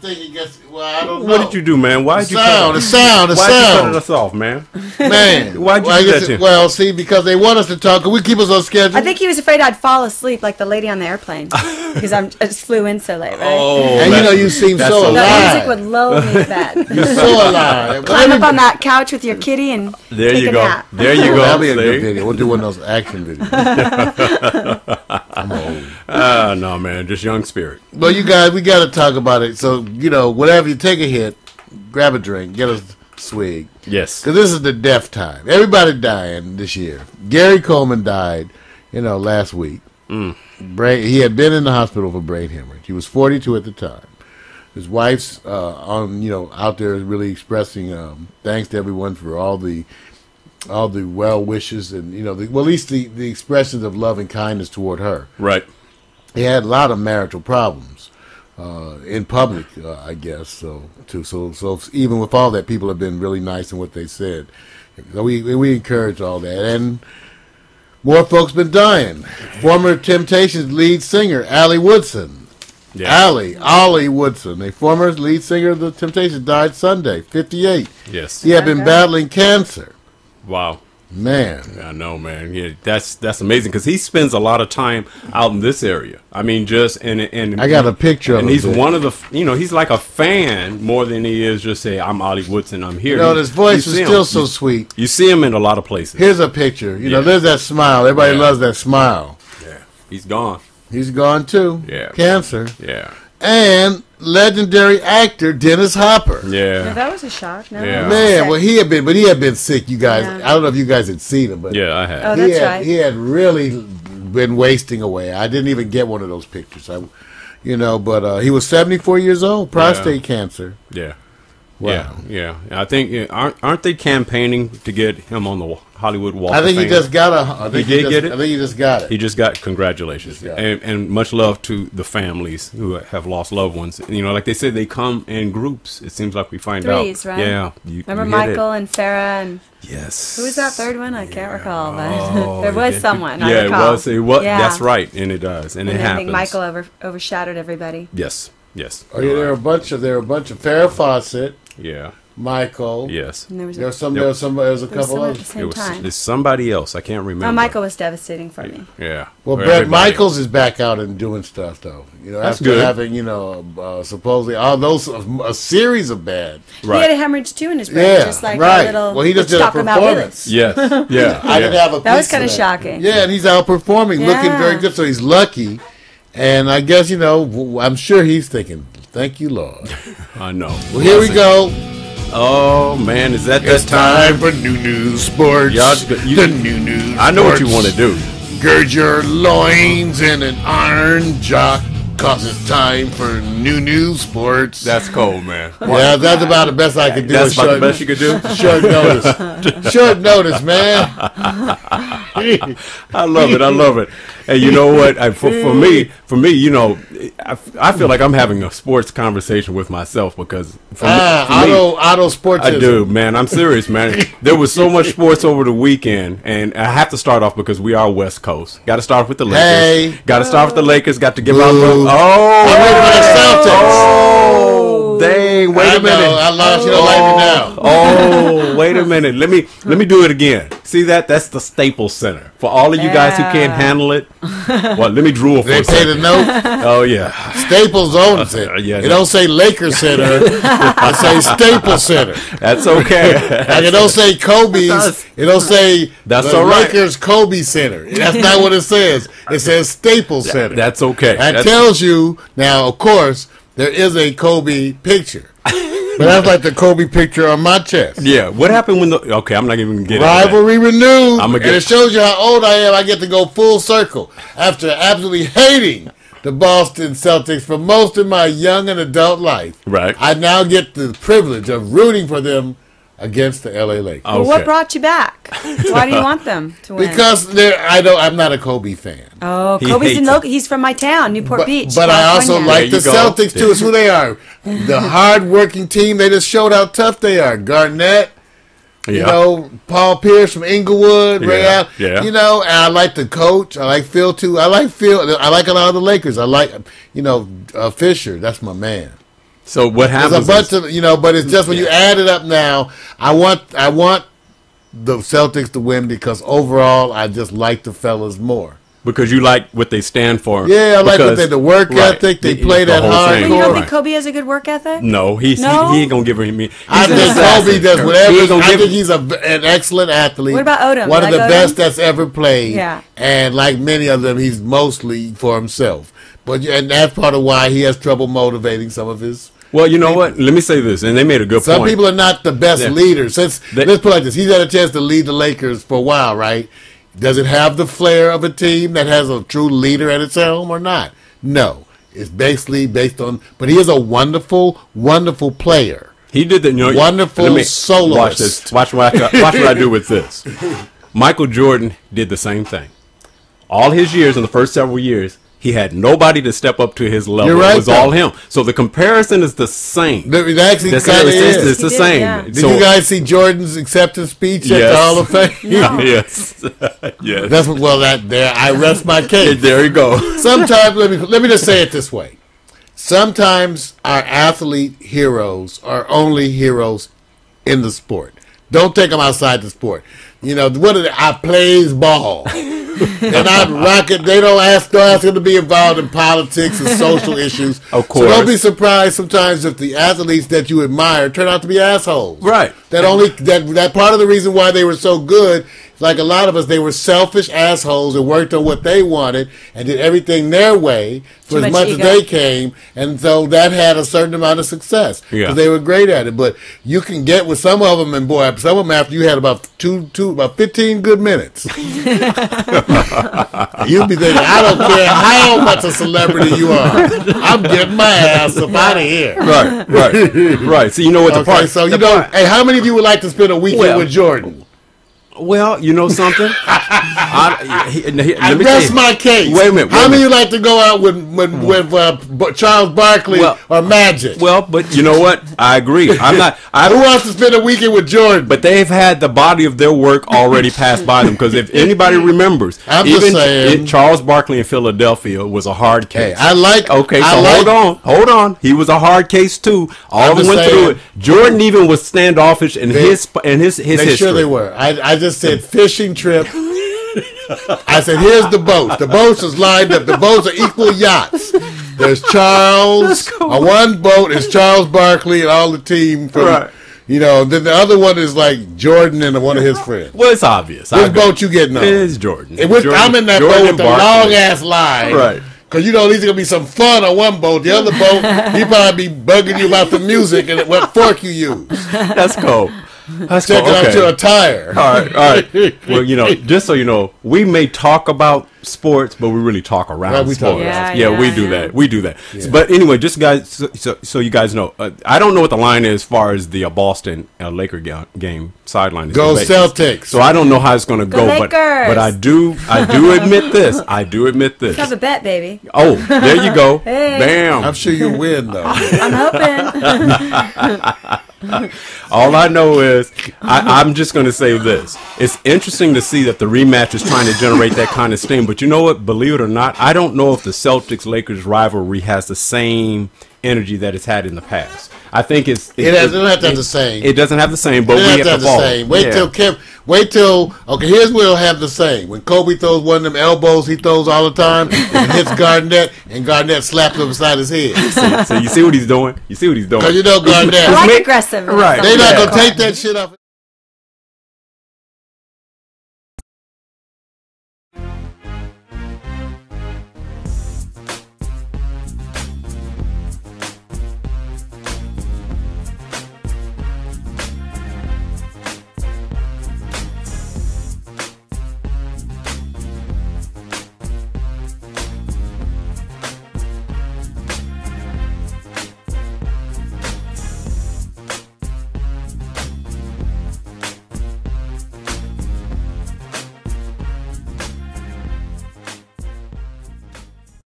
think he gets. Well, I don't know. What did you do, man? Why did you cut us off, man? Man, why'd you do that to him? Well, see, because they want us to talk. We keep us on schedule. I think he was afraid I'd fall asleep like the lady on the airplane because I just flew in so late, right? Oh, and you seem so alive. The music would lull me to bed. You're so alive. Climb up on that couch with your kitty and take a nap. There you go. That'll be a good video. We'll do one of those action videos. I'm old. No, man, just young spirit. Well, you guys, we got to talk about it. So, whatever you take a hit, grab a drink, get a swig. Yes. Because this is the death time. Everybody dying this year. Gary Coleman died, last week. He had been in the hospital for brain hemorrhage. He was 42 at the time. His wife's out there really expressing thanks to everyone for all the well wishes and at least the expressions of love and kindness toward her. Right. He had a lot of marital problems in public, I guess. So even with all that, people have been really nice in what they said. So we encourage all that, and more folks been dying. Former Temptations lead singer Ollie Woodson. Yeah. Ollie Woodson, a former lead singer of the Temptations, died Sunday, 58. Yes. He had been battling cancer. Wow. Man. I know, man. Yeah, that's amazing because he spends a lot of time out in this area. I mean, and I got a picture of him. And he's one of the, he's like a fan more than he is just say, I'm Ollie Woodson, I'm here. His voice is still so sweet. You see him in a lot of places. Here's a picture. There's that smile. Everybody loves that smile. Yeah. He's gone. He's gone too. Yeah. Cancer. Yeah. And legendary actor Dennis Hopper. Yeah. That was a shock. No, yeah. Man, well, he had been sick. You guys, I don't know if you guys had seen him, but yeah, I had. Oh, that's right. He had really been wasting away. I didn't even get one of those pictures. But he was 74 years old, prostate cancer. Yeah. Wow. Yeah. I think aren't they campaigning to get him on the Hollywood Walk of Fame? He just got it. I think he just got it. He just got congratulations. And much love to the families who have lost loved ones. Like they said, they come in groups. It seems like we find Threes, out. Right? Yeah. Remember Michael and Farrah and yes. Who was that third one? I can't recall, but there was someone. Yeah, it was. Yeah. That's right, and it does, and it happens. I think Michael overshadowed everybody. Yes. Oh yeah, there are a bunch of Farrah Fawcett. Yeah. Michael. Yes. And there was a couple others. There's somebody else. I can't remember. Oh, Michael was devastating for me. Yeah. Well, Bret Michaels is back out and doing stuff though. That's after good. having supposedly all those a series of bad. Right. He had a hemorrhage too in his brain, just like a little. Well, he just did a performance. Yes. Yeah. I didn't have a. That was kind of shocking. Yeah, and he's outperforming, looking very good. So he's lucky, and I guess I'm sure he's thinking, "Thank you, Lord." I know. Well, here we go. Oh man, is that it's time for new sports? The new I know what you want to do. Gird your loins in an iron jock, cause it's time for new sports. That's cold, man. Yeah, that's about the best I could do. That's about the best you could do. Short notice. Short notice, man. I love it. And you know what? For me, I feel like I'm having a sports conversation with myself because auto sports. I do, man. I'm serious, man. There was so much sports over the weekend, and I have to start off because we are West Coast. Got to start with the Lakers. Got to start with the Lakers. Got to give out. Oh, dang! Wait a minute. I lost you. Don't like me now. Oh, wait a minute. Let me do it again. See that? That's the Staples Center. For all of you guys who can't handle it, well, let me drool for a second. They pay the note. Oh yeah. Staples owns it. It don't say Lakers Center. It say Staples Center. That's okay. Like it don't say Kobe's. It don't say that's the all right. Lakers Kobe Center. That's not what it says. It says Staples Center. That's okay. That tells you now. Of course, there is a Kobe picture. But that's like the Kobe picture on my chest. Yeah. What happened when okay, I'm not even going to get rivalry renewed. And it shows you how old I am. I get to go full circle after absolutely hating the Boston Celtics for most of my young and adult life. Right. I now get the privilege of rooting for them against the LA Lakers. Well, what brought you back? Why do you want them to win? Because I'm not a Kobe fan. Oh, Kobe's he's from my town, Newport Beach. But I also like the Celtics too. It's who they are. The hard-working team. They just showed how tough they are. Garnett, Paul Pierce from Inglewood, Ray Allen. Yeah. And I like the coach. I like Phil too. I like Phil. I like a lot of the Lakers. I like Fisher. That's my man. So what happens? There's a bunch of but it's just when you add it up now. I want the Celtics to win because overall I just like the fellas more. Because you like what they stand for. Yeah, I like the work ethic. They play that hardcore. You don't think Kobe has a good work ethic? No, he ain't gonna give me. I think Kobe does whatever. I think he's an excellent athlete. What about Odom? One of the best that's ever played. Yeah. And like many of them, he's mostly for himself. And that's part of why he has trouble motivating some of his. Well, you know what? Let me say this, and they made a good point. Some people are not the best leaders. Let's put it like this: he's had a chance to lead the Lakers for a while, right? Does it have the flair of a team that has a true leader at its helm or not? No. It's basically based on, but he is a wonderful, wonderful player. He did the wonderful soloist. Watch this. Watch what I do with this. Michael Jordan did the same thing. All his years, in the first several years, he had nobody to step up to his level. Right, it was all him. So the comparison is the same. It actually kind of is. It's the same. Yeah. Did you guys see Jordan's acceptance speech at the Hall of Fame? No. Yes. Yes. That's what. Well, I rest my case. There you go. Sometimes, let me just say it this way. Sometimes our athlete heroes are only heroes in the sport. Don't take them outside the sport. What are they? I plays ball. And I rock it. They don't ask them to be involved in politics and social issues. Of course. So don't be surprised sometimes if the athletes that you admire turn out to be assholes. Right. That part of the reason why they were so good, like a lot of us, they were selfish assholes and worked on what they wanted and did everything their way for as much as they came, and so that had a certain amount of success because they were great at it. But you can get with some of them, and boy, some of them after you had about 15 good minutes. You'd be thinking, I don't care how much a celebrity you are, I'm getting my ass up out of here. Right. So you know what the part. So hey, how many of you would like to spend a weekend with Jordan? Well, you know something? I rest my case. Wait a minute. How many of you like to go out with Charles Barkley or Magic? Well, but you know what? I agree. Who wants to spend a weekend with Jordan? But they've had the body of their work already passed by them. Because if anybody remembers, Charles Barkley in Philadelphia was a hard case. Hold on. He was a hard case too. All of them went through it. Jordan even was standoffish in his history. Sure they were. I just said fishing trip. I said, here's the boats. The boats is lined up. The boats are equal yachts. There's Charles. On one boat is Charles Barkley and all the team. Then the other one is like Jordan and one of his friends. Well, it's obvious. Which boat you getting on? It is Jordan. I'm in that boat with the long-ass line. Right. Because at least it's going to be some fun on one boat. The other boat, he probably be bugging you about the music and what fork you use. That's cool. Checking out your attire. All right. Well, just so you know, we may talk about sports, but we really talk around sports. We do that. We do that. Yeah. But anyway, just guys, so you guys know, I don't know what the line is as far as the Boston Laker game sideline is. Go Celtics. So I don't know how it's going to go, but I do admit this. Let's have a bet, baby. Oh, there you go. Hey. Bam. I'm sure you win, though. I'm hoping. All I know is I'm just going to say this. It's interesting to see that the rematch is trying to generate that kind of steam. But you know what? Believe it or not, I don't know if the Celtics-Lakers rivalry has the same energy that it's had in the past. I think it doesn't have to have the same. It doesn't have the same, but we have to the same. Wait till here's where it'll have the same. When Kobe throws one of them elbows he throws all the time, and hits Garnett, and Garnett slaps him beside his head. So you see what he's doing? Because Garnett. I like aggressive. Right. They're not going to take that shit off.